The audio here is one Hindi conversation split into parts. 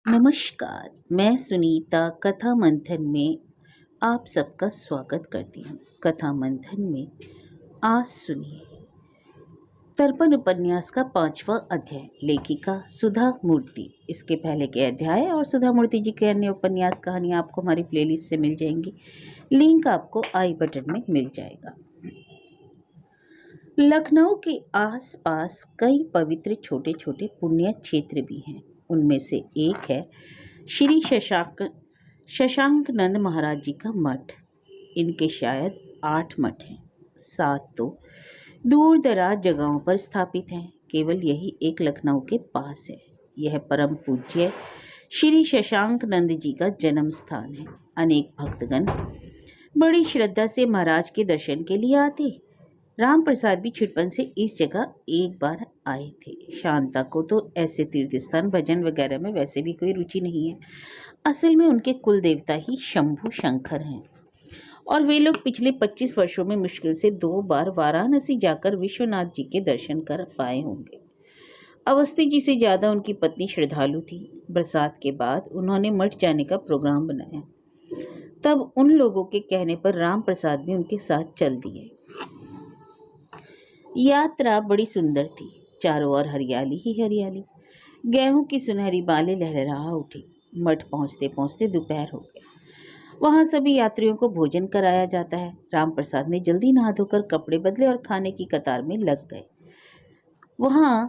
नमस्कार, मैं सुनीता कथा मंथन में आप सबका स्वागत करती हूँ। कथा मंथन में आज सुनिए तर्पण उपन्यास का 5वां अध्याय, लेखिका सुधा मूर्ति। इसके पहले के अध्याय और सुधा मूर्ति जी के अन्य उपन्यास कहानियाँ आपको हमारी प्लेलिस्ट से मिल जाएंगी। लिंक आपको आई बटन में मिल जाएगा। लखनऊ के आसपास कई पवित्र छोटे छोटे पुण्य क्षेत्र भी हैं। उनमें से एक है श्री शशांक नंद महाराज जी का मठ। इनके शायद 8 मठ हैं। 7 तो दूर दराज जगहों पर स्थापित हैं। केवल यही एक लखनऊ के पास है। यह परम पूज्य श्री शशांक नंद जी का जन्म स्थान है। अनेक भक्तगण बड़ी श्रद्धा से महाराज के दर्शन के लिए आते। राम प्रसाद भी छुटपन से इस जगह एक बार आए थे। शांता को तो ऐसे तीर्थ स्थान भजन वगैरह में वैसे भी कोई रुचि नहीं है। असल में उनके कुल देवता ही शंभु शंकर हैं और वे लोग पिछले 25 वर्षों में मुश्किल से 2 बार वाराणसी जाकर विश्वनाथ जी के दर्शन कर पाए होंगे। अवस्थी जी से ज़्यादा उनकी पत्नी श्रद्धालु थी। बरसात के बाद उन्होंने मठ जाने का प्रोग्राम बनाया। तब उन लोगों के कहने पर राम प्रसाद भी उनके साथ चल दिए। यात्रा बड़ी सुंदर थी। चारों ओर हरियाली ही हरियाली। गेहूं की सुनहरी बालें लहरा उठी। मठ पहुंचते पहुंचते दोपहर हो गया। वहां सभी यात्रियों को भोजन कराया जाता है। राम प्रसाद ने जल्दी नहा धोकर कपड़े बदले और खाने की कतार में लग गए। वहां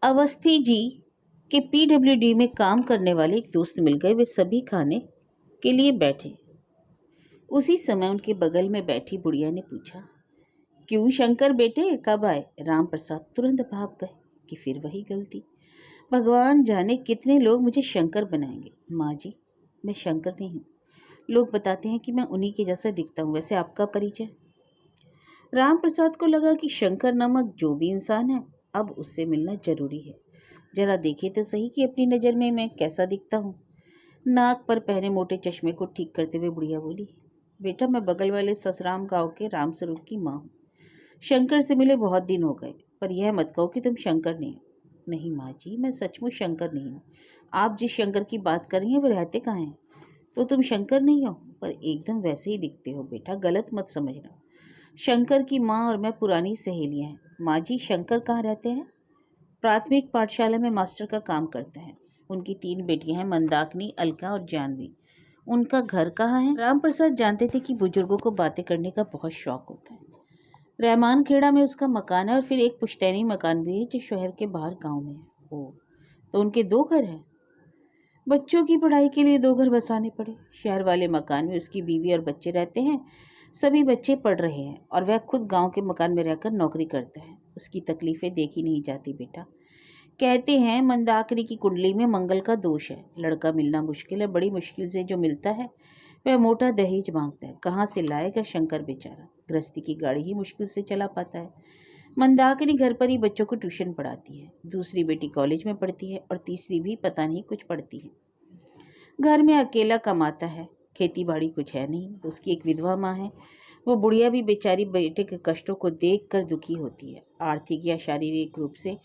अवस्थी जी के पीडब्ल्यूडी में काम करने वाले एक दोस्त मिल गए। वे सभी खाने के लिए बैठे। उसी समय उनके बगल में बैठी बुढ़िया ने पूछा, क्यों शंकर बेटे, कब आए? राम प्रसाद तुरंत भाग गए कि फिर वही गलती। भगवान जाने कितने लोग मुझे शंकर बनाएंगे। माँ जी, मैं शंकर नहीं हूँ। लोग बताते हैं कि मैं उन्हीं के जैसा दिखता हूँ। वैसे आपका परिचय? राम प्रसाद को लगा कि शंकर नामक जो भी इंसान है, अब उससे मिलना जरूरी है। जरा देखे तो सही कि अपनी नज़र में मैं कैसा दिखता हूँ। नाक पर पहने मोटे चश्मे को ठीक करते हुए बुढ़िया बोली, बेटा, मैं बगल वाले ससराम गांव के राम स्वरूप की माँ हूँ। शंकर से मिले बहुत दिन हो गए, पर यह मत कहो कि तुम शंकर नहीं हो। नहीं माँ जी, मैं सचमुच शंकर नहीं हूँ। आप जिस शंकर की बात कर रही हैं वो रहते कहाँ हैं? तो तुम शंकर नहीं हो, पर एकदम वैसे ही दिखते हो। बेटा, गलत मत समझना। शंकर की माँ और मैं पुरानी सहेलियाँ हैं। माँ जी, शंकर कहाँ रहते हैं? प्राथमिक पाठशाला में मास्टर का काम करते हैं। उनकी 3 बेटियां हैं, मंदाकिनी, अलका और जानवी। उनका घर कहाँ है? राम प्रसाद जानते थे कि बुजुर्गों को बातें करने का बहुत शौक होता है। रहमान खेड़ा में उसका मकान है और फिर एक पुश्तैनी मकान भी है जो शहर के बाहर गांव में है। ओ, तो उनके 2 घर हैं। बच्चों की पढ़ाई के लिए 2 घर बसाने पड़े। शहर वाले मकान में उसकी बीवी और बच्चे रहते हैं। सभी बच्चे पढ़ रहे हैं और वह खुद गांव के मकान में रहकर नौकरी करता है। उसकी तकलीफें देखी नहीं जाती बेटा। कहते हैं मंदाकिनी की कुंडली में मंगल का दोष है। लड़का मिलना मुश्किल है। बड़ी मुश्किल से जो मिलता है वह मोटा दहेज मांगता है। कहाँ से लाएगा शंकर बेचारा? गृहस्थी की गाड़ी ही मुश्किल से चला पाता है। मंदाकिनी घर पर ही बच्चों को ट्यूशन पढ़ाती है। दूसरी बेटी कॉलेज में पढ़ती है और तीसरी भी पता नहीं कुछ पढ़ती है। घर में अकेला कमाता है। खेती बाड़ी कुछ है नहीं। उसकी एक विधवा माँ है। वो बुढ़िया भी बेचारी बेटे के कष्टों को देख कर दुखी होती है। आर्थिक या शारीरिक रूप से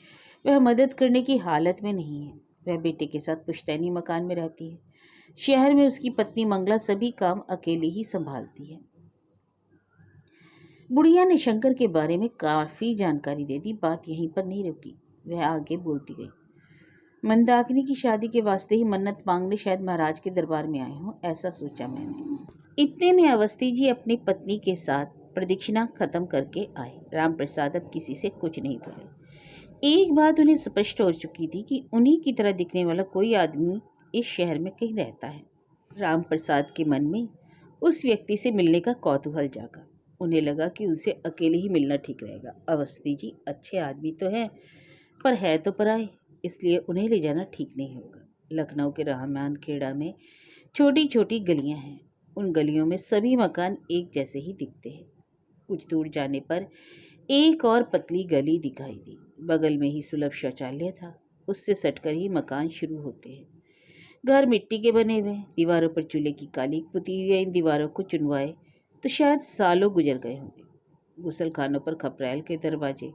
वह मदद करने की हालत में नहीं है। वह बेटे के साथ पुश्तैनी मकान में रहती है। शहर में उसकी पत्नी मंगला सभी काम अकेले ही संभालती है। बुढ़िया ने शंकर के बारे में काफ़ी जानकारी दे दी। बात यहीं पर नहीं रुकी, वह आगे बोलती गई। मंदाकिनी की शादी के वास्ते ही मन्नत मांगने शायद महाराज के दरबार में आए हों, ऐसा सोचा मैंने। इतने में अवस्थी जी अपनी पत्नी के साथ प्रदक्षिणा खत्म करके आए। राम प्रसाद अब किसी से कुछ नहीं बोले। एक बात उन्हें स्पष्ट हो चुकी थी कि उन्हीं की तरह दिखने वाला कोई आदमी इस शहर में कहीं रहता है। राम प्रसाद के मन में उस व्यक्ति से मिलने का कौतूहल जागा। उन्हें लगा कि उनसे अकेले ही मिलना ठीक रहेगा। अवस्थी जी अच्छे आदमी तो हैं, पर है तो पराए, इसलिए उन्हें ले जाना ठीक नहीं होगा। लखनऊ के रहमान खेड़ा में छोटी छोटी गलियां हैं। उन गलियों में सभी मकान एक जैसे ही दिखते हैं। कुछ दूर जाने पर एक और पतली गली दिखाई दी। बगल में ही सुलभ शौचालय था। उससे सटकर ही मकान शुरू होते हैं। घर मिट्टी के बने हुए हैं। दीवारों पर चूल्हे की काली पुती हुई है। इन दीवारों को चुनवाए तो शायद सालों गुजर गए होंगे। गुसल खानों पर खपरेल के दरवाजे।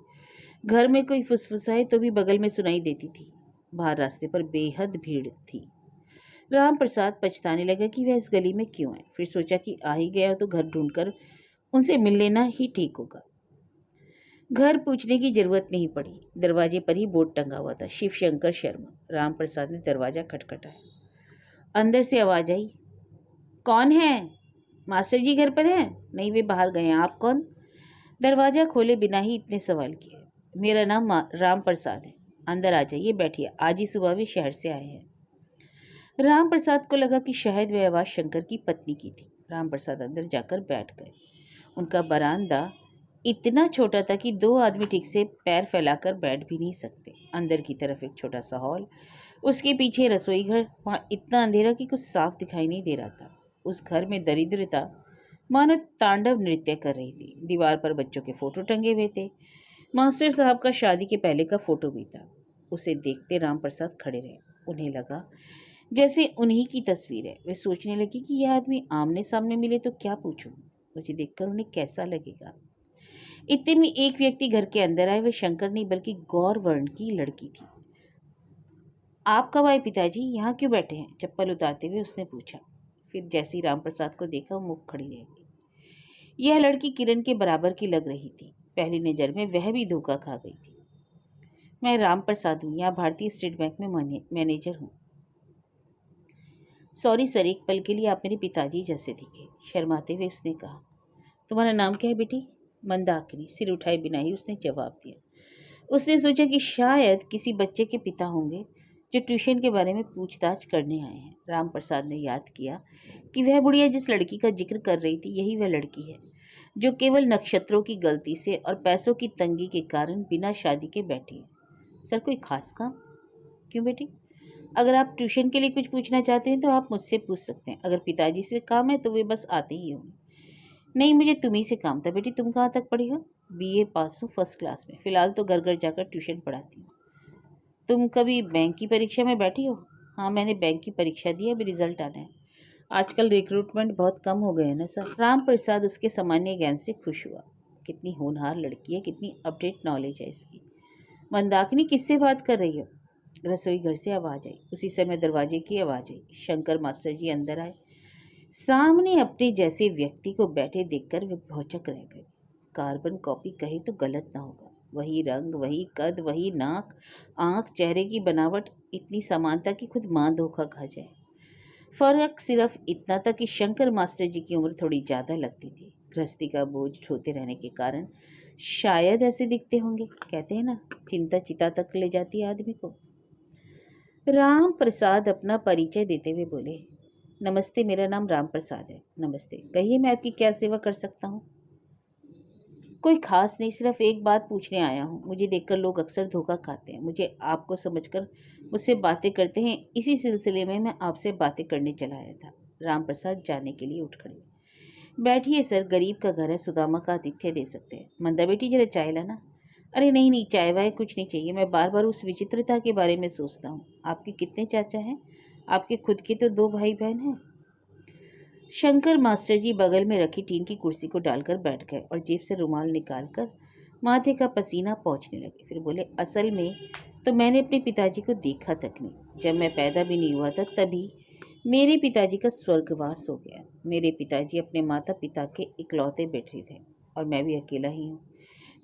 घर में कोई फुसफुसाए तो भी बगल में सुनाई देती थी। बाहर रास्ते पर बेहद भीड़ थी। राम प्रसाद पछताने लगा कि वह इस गली में क्यों है। फिर सोचा कि आ ही गया तो घर ढूंढकर उनसे मिल लेना ही ठीक होगा। घर पूछने की जरूरत नहीं पड़ी। दरवाजे पर ही बोर्ड टंगा हुआ था, शिव शंकर शर्मा। राम प्रसाद ने दरवाजा खटखटाया। अंदर से आवाज आई, कौन है? मास्टर जी घर पर हैं? नहीं, वे बाहर गए हैं। आप कौन? दरवाजा खोले बिना ही इतने सवाल किए। मेरा नाम राम प्रसाद है। अंदर आ जाइए, बैठिए। आज ही सुबह वे शहर से आए हैं। राम प्रसाद को लगा कि शायद वह आवाज शंकर की पत्नी की थी। राम प्रसाद अंदर जाकर बैठ गए। उनका बरामदा इतना छोटा था कि दो आदमी ठीक से पैर फैलाकर बैठ भी नहीं सकते। अंदर की तरफ एक छोटा सा हॉल, उसके पीछे रसोई घर। वहाँ इतना अंधेरा कि कुछ साफ दिखाई नहीं दे रहा था। उस घर में दरिद्रता मानो तांडव नृत्य कर रही थी। दीवार पर बच्चों के फोटो टंगे हुए थे। मास्टर साहब का शादी के पहले का फोटो भी था। उसे देखते राम प्रसाद खड़े रहे। उन्हें लगा जैसे उन्हीं की तस्वीर है। वे सोचने लगी कि यह आदमी आमने सामने मिले तो क्या पूछूं, मुझे देखकर उन्हें कैसा लगेगा। इतने में एक व्यक्ति घर के अंदर आए। वह शंकर नहीं बल्कि गौर वर्ण की लड़की थी। आप कब आए पिताजी? यहाँ क्यों बैठे हैं? चप्पल उतारते हुए उसने पूछा। फिर जैसे ही राम प्रसाद को देखा वो मुख खड़ी रह गई। यह लड़की किरण के बराबर की लग रही थी। पहली नज़र में वह भी धोखा खा गई थी। मैं राम प्रसाद हूँ, यहाँ भारतीय स्टेट बैंक में मैनेजर हूँ। सॉरी सर, एक पल के लिए आप मेरे पिताजी जैसे दिखे। शर्माते हुए उसने कहा, तुम्हारा नाम क्या है बेटी? मंदाकिनी। सिर उठाए बिना ही उसने जवाब दिया। उसने सोचा कि शायद किसी बच्चे के पिता होंगे जो ट्यूशन के बारे में पूछताछ करने आए हैं। राम प्रसाद ने याद किया कि वह बुढ़िया जिस लड़की का जिक्र कर रही थी यही वह लड़की है जो केवल नक्षत्रों की गलती से और पैसों की तंगी के कारण बिना शादी के बैठी है। सर, कोई खास काम? क्यों बेटी? अगर आप ट्यूशन के लिए कुछ पूछना चाहते हैं तो आप मुझसे पूछ सकते हैं। अगर पिताजी से काम है तो वे बस आते ही होंगे। नहीं, मुझे तुम्ही से काम था। बेटी, तुम कहाँ तक पढ़ी हो? बीए पास हूँ, फर्स्ट क्लास में। फिलहाल तो घर घर जाकर ट्यूशन पढ़ाती हूँ। तुम कभी बैंक की परीक्षा में बैठी हो? हाँ, मैंने बैंक की परीक्षा दी है, अभी रिजल्ट आना है। आजकल रिक्रूटमेंट बहुत कम हो गए हैं ना सर। राम प्रसाद उसके सामान्य ज्ञान से खुश हुआ। कितनी होनहार लड़की है, कितनी अपडेट नॉलेज है इसकी। मंदाकिनी, किससे बात कर रही हो? रसोई घर से आवाज आई। उसी समय दरवाजे की आवाज आई। शंकर मास्टर जी अंदर आए। सामने अपने जैसे व्यक्ति को बैठे देखकर वे भौचक रह गए। कार्बन कॉपी कहे तो गलत ना होगा। वही रंग, वही कद, वही नाक, आंख, चेहरे की बनावट, इतनी समानता कि खुद मां धोखा खा जाए। फर्क सिर्फ इतना था कि शंकर मास्टर जी की उम्र थोड़ी ज्यादा लगती थी। गृहस्थी का बोझ ढोते रहने के कारण शायद ऐसे दिखते होंगे। कहते हैं ना, चिंता चिता तक ले जाती है आदमी को। राम प्रसाद अपना परिचय देते हुए बोले, नमस्ते, मेरा नाम राम प्रसाद है। नमस्ते, कहिए मैं आपकी क्या सेवा कर सकता हूँ? कोई खास नहीं, सिर्फ एक बात पूछने आया हूँ। मुझे देखकर लोग अक्सर धोखा खाते हैं। मुझे आपको समझकर मुझसे बातें करते हैं। इसी सिलसिले में मैं आपसे बातें करने चला आया था। राम प्रसाद जाने के लिए उठ खड़े। बैठिए सर, गरीब का घर है, सुदामा का आतिथ्य दे सकते हैं। मंदा बेटी, जरा चाय लाना। अरे नहीं नहीं, चाय वाय कुछ नहीं चाहिए। मैं बार बार उस विचित्रता के बारे में सोचता हूँ। आपके कितने चाचा हैं? आपके खुद के तो 2 भाई बहन हैं। शंकर मास्टर जी बगल में रखी टीन की कुर्सी को डालकर बैठ गए और जेब से रुमाल निकालकर माथे का पसीना पोंछने लगे। फिर बोले, असल में तो मैंने अपने पिताजी को देखा तक नहीं। जब मैं पैदा भी नहीं हुआ था तभी मेरे पिताजी का स्वर्गवास हो गया। मेरे पिताजी अपने माता पिता के इकलौते बेटे थे और मैं भी अकेला ही हूँ।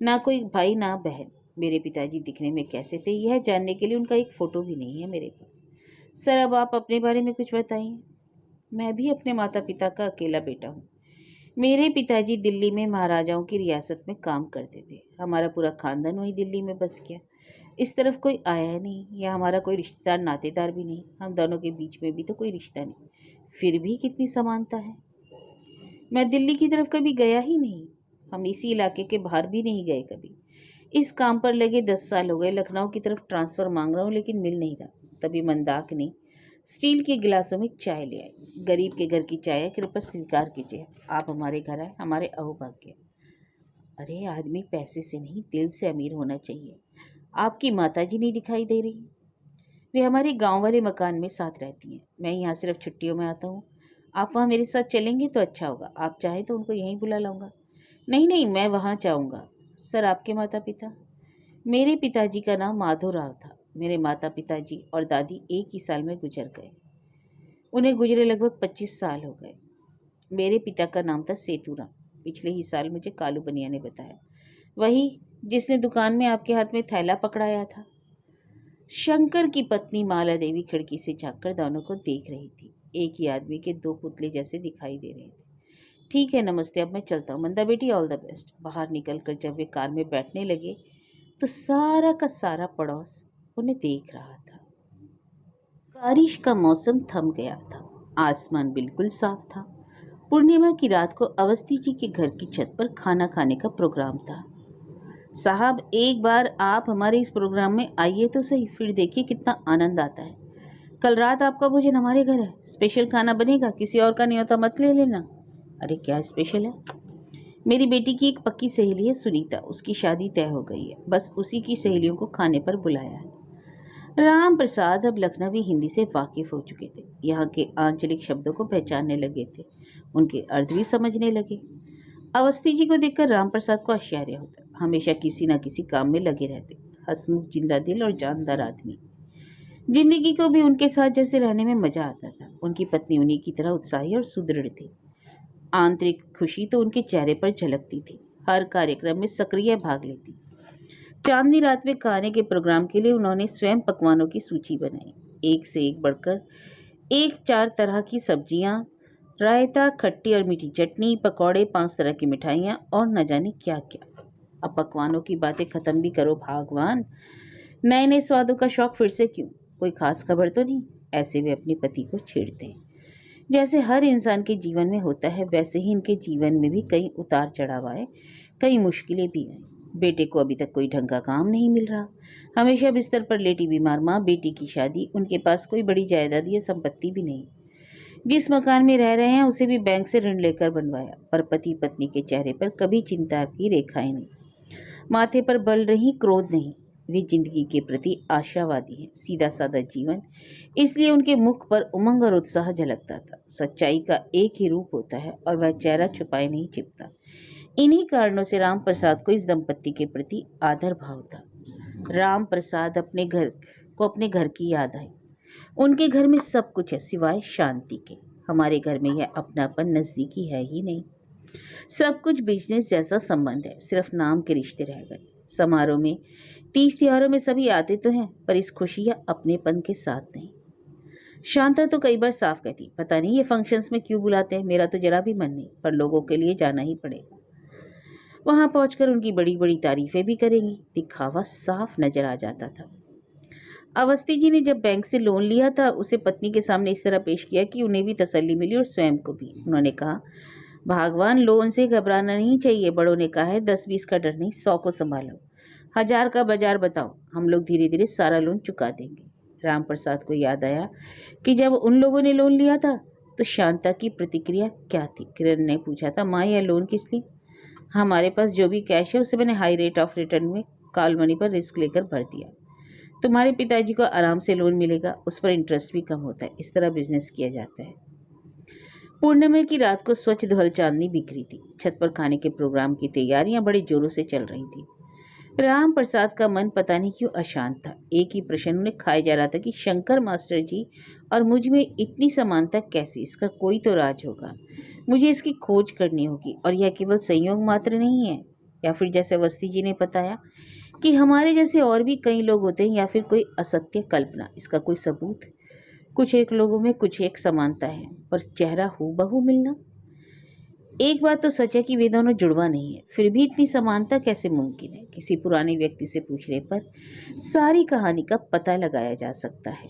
ना कोई भाई ना बहन। मेरे पिताजी दिखने में कैसे थे यह जानने के लिए उनका एक फ़ोटो भी नहीं है मेरे पास। सर, अब आप अपने बारे में कुछ बताइए। मैं भी अपने माता पिता का अकेला बेटा हूँ। मेरे पिताजी दिल्ली में महाराजाओं की रियासत में काम करते थे। हमारा पूरा खानदान वही दिल्ली में बस गया। इस तरफ कोई आया नहीं, या हमारा कोई रिश्तेदार नातेदार भी नहीं। हम दोनों के बीच में भी तो कोई रिश्ता नहीं। फिर भी कितनी समानता है। मैं दिल्ली की तरफ कभी गया ही नहीं। हम इसी इलाके के बाहर भी नहीं गए कभी। इस काम पर लगे 10 साल हो गए। लखनऊ की तरफ ट्रांसफ़र मांग रहा हूँ लेकिन मिल नहीं रहा। तभी मंदाकिनी स्टील के गिलासों में चाय ले आई। गरीब के घर की चाय है, कृपया स्वीकार कीजिए। आप हमारे घर आए, हमारे अहोभाग्य। अरे, आदमी पैसे से नहीं दिल से अमीर होना चाहिए। आपकी माताजी नहीं दिखाई दे रही? वे हमारे गांव वाले मकान में साथ रहती हैं। मैं यहाँ सिर्फ छुट्टियों में आता हूँ। आप वहाँ मेरे साथ चलेंगे तो अच्छा होगा। आप चाहे तो उनको यहीं बुला लाऊंगा। नहीं नहीं, मैं वहाँ जाऊँगा। सर, आपके माता पिता? मेरे पिताजी का नाम माधोराव था। मेरे माता पिताजी और दादी एक ही साल में गुजर गए। उन्हें गुजरे लगभग 25 साल हो गए। मेरे पिता का नाम था सेतुराम। पिछले ही साल मुझे कालू बनिया ने बताया, वही जिसने दुकान में आपके हाथ में थैला पकड़ाया था। शंकर की पत्नी माला देवी खिड़की से झांककर दोनों को देख रही थी। एक ही आदमी के दो पुतले जैसे दिखाई दे रहे थे। ठीक है, नमस्ते, अब मैं चलता हूँ। मंदा बेटी, ऑल द बेस्ट। बाहर निकलकर जब वे कार में बैठने लगे तो सारा का सारा पड़ोस उन्हें देख रहा था। बारिश का मौसम थम गया था। आसमान बिल्कुल साफ था। पूर्णिमा की रात को अवस्थी जी के घर की छत पर खाना खाने का प्रोग्राम था। साहब, एक बार आप हमारे इस प्रोग्राम में आइए तो सही, फिर देखिए कितना आनंद आता है। कल रात आपका भोजन हमारे घर है, स्पेशल खाना बनेगा, किसी और का नहीं होता मत ले लेना। अरे क्या स्पेशल है? मेरी बेटी की एक पक्की सहेली है सुनीता, उसकी शादी तय हो गई है, बस उसी की सहेलियों को खाने पर बुलाया है। राम प्रसाद अब लखनवी हिंदी से वाकिफ हो चुके थे। यहाँ के आंचलिक शब्दों को पहचानने लगे थे, उनके अर्थ भी समझने लगे। अवस्थी जी को देखकर राम प्रसाद को आश्चर्य होता। हमेशा किसी न किसी काम में लगे रहते, हंसमुख, जिंदा दिल और जानदार आदमी। जिंदगी को भी उनके साथ जैसे रहने में मजा आता था। उनकी पत्नी उन्हीं की तरह उत्साही और सुदृढ़ थी। आंतरिक खुशी तो उनके चेहरे पर झलकती थी। हर कार्यक्रम में सक्रिय भाग लेती। चांदनी रात में खाने के प्रोग्राम के लिए उन्होंने स्वयं पकवानों की सूची बनाई। एक से एक बढ़कर एक, 4 तरह की सब्जियां, रायता, खट्टी और मीठी चटनी, पकौड़े, 5 तरह की मिठाइयाँ और न जाने क्या क्या। अब पकवानों की बातें खत्म भी करो भगवान। नए नए स्वादों का शौक फिर से क्यों? कोई खास खबर तो नहीं? ऐसे वे अपने पति को छेड़ते। जैसे हर इंसान के जीवन में होता है, वैसे ही इनके जीवन में भी कई उतार चढ़ाव आए, कई मुश्किलें भी आई। बेटे को अभी तक कोई ढंग का काम नहीं मिल रहा। हमेशा बिस्तर पर लेटी बीमार माँ, बेटी की शादी, उनके पास कोई बड़ी जायदाद या संपत्ति भी नहीं। जिस मकान में रह रहे हैं उसे भी बैंक से ऋण लेकर बनवाया, पर पति पत्नी के चेहरे पर कभी चिंता की रेखाएं नहीं, माथे पर बल रही, क्रोध नहीं। वे जिंदगी के प्रति आशावादी हैं। सीधा साधा जीवन, इसलिए उनके मुख पर उमंग और उत्साह झलकता था। सच्चाई का एक ही रूप होता है और वह चेहरा छुपाए नहीं छिपता। इन्हीं कारणों से राम प्रसाद को इस दंपत्ति के प्रति आदर भाव था। राम प्रसाद अपने घर की याद आई। उनके घर में सब कुछ है सिवाय शांति के। हमारे घर में यह अपनापन, नजदीकी है ही नहीं। सब कुछ बिजनेस जैसा संबंध है, सिर्फ नाम के रिश्ते रह गए। समारोह में, तीज त्योहारों में सभी आते तो हैं, पर इस खुशी या अपनेपन के साथ नहीं। शांता तो कई बार साफ कहती, पता नहीं ये फंक्शंस में क्यों बुलाते हैं, मेरा तो जरा भी मन नहीं, पर लोगों के लिए जाना ही पड़ेगा। वहां पहुंचकर उनकी बड़ी बड़ी तारीफें भी करेंगी। दिखावा साफ नजर आ जाता था। अवस्थी जी ने जब बैंक से लोन लिया था, उसे पत्नी के सामने इस तरह पेश किया कि उन्हें भी तसल्ली मिली और स्वयं को भी। उन्होंने कहा, भगवान, लोन से घबराना नहीं चाहिए। बड़ों ने कहा है 10-20 का डर नहीं, 100 को संभालो। 1000 का बाजार बताओ, हम लोग धीरे धीरे सारा लोन चुका देंगे। राम प्रसाद को याद आया कि जब उन लोगों ने लोन लिया था तो शांता की प्रतिक्रिया क्या थी। किरण ने पूछा था, माँ यह लोन किस लिए? हमारे पास जो भी कैश है उसे मैंने हाई रेट ऑफ रिटर्न में कॉल मनी पर रिस्क लेकर भर दिया। तुम्हारे पिताजी को आराम से लोन मिलेगा, उस पर इंटरेस्ट भी कम होता है। इस तरह बिजनेस किया जाता है। पूर्णिमा की रात को स्वच्छ धवल चांदनी बिखरी थी। छत पर खाने के प्रोग्राम की तैयारियां बड़े जोरों से चल रही थी। राम प्रसाद का मन पता नहीं क्यों अशांत था। एक ही प्रश्न उन्हें खाया जा रहा था कि शंकर मास्टर जी और मुझ में इतनी समानता कैसे? इसका कोई तो राज होगा। मुझे इसकी खोज करनी होगी। और यह केवल संयोग मात्र नहीं है, या फिर जैसे अवस्थी जी ने बताया कि हमारे जैसे और भी कई लोग होते हैं, या फिर कोई असत्य कल्पना। इसका कोई सबूत? कुछ एक लोगों में कुछ एक समानता है, पर चेहरा हूबहू मिलना। एक बात तो सच है कि वे दोनों जुड़वा नहीं है, फिर भी इतनी समानता कैसे मुमकिन है? किसी पुराने व्यक्ति से पूछने पर सारी कहानी का पता लगाया जा सकता है।